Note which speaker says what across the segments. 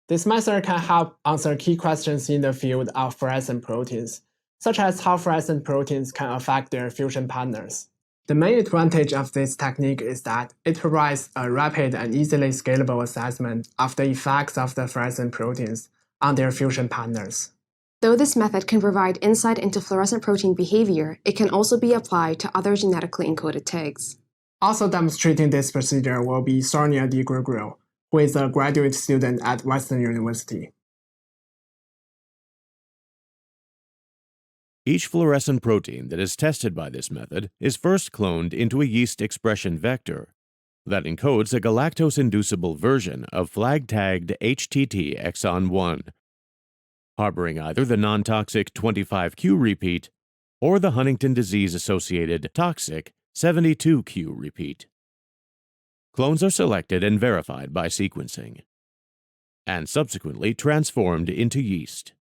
Speaker 1: This method can help answer key questions in the field of fluorescent proteins, such as how fluorescent proteins can affect their fusion partners. The main advantage of this technique is that it provides a rapid and easily scalable assessment of the effects of the fluorescent proteins on their fusion partners.
Speaker 2: Though this method can provide insight into fluorescent protein behavior, it can also be applied to other genetically encoded tags.
Speaker 1: Also demonstrating this procedure will be Sonja de Gregorio, who is a graduate student at Western University.
Speaker 3: Each fluorescent protein that is tested by this method is first cloned into a yeast expression vector that encodes a galactose-inducible version of flag-tagged HTT exon 1, harboring either the non-toxic 25q repeat or the Huntington disease-associated toxic 72q repeat. Clones are selected and verified by sequencing, and subsequently transformed into yeast.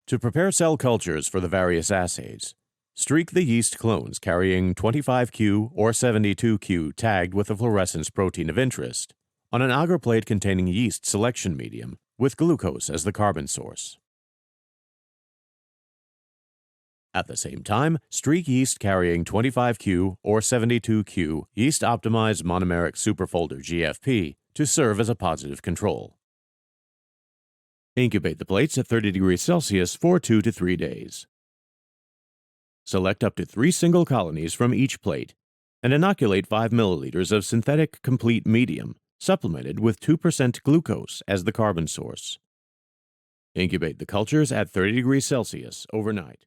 Speaker 3: To prepare cell cultures for the various assays, streak the yeast clones carrying 25q or 72q tagged with a fluorescence protein of interest on an agar plate containing yeast selection medium with glucose as the carbon source. At the same time, streak yeast carrying 25q or 72q yeast-optimized monomeric superfolder GFP to serve as a positive control. Incubate the plates at 30 degrees Celsius for 2 to 3 days. Select up to 3 single colonies from each plate and inoculate 5 milliliters of synthetic complete medium supplemented with 2% glucose as the carbon source. Incubate the cultures at 30 degrees Celsius overnight.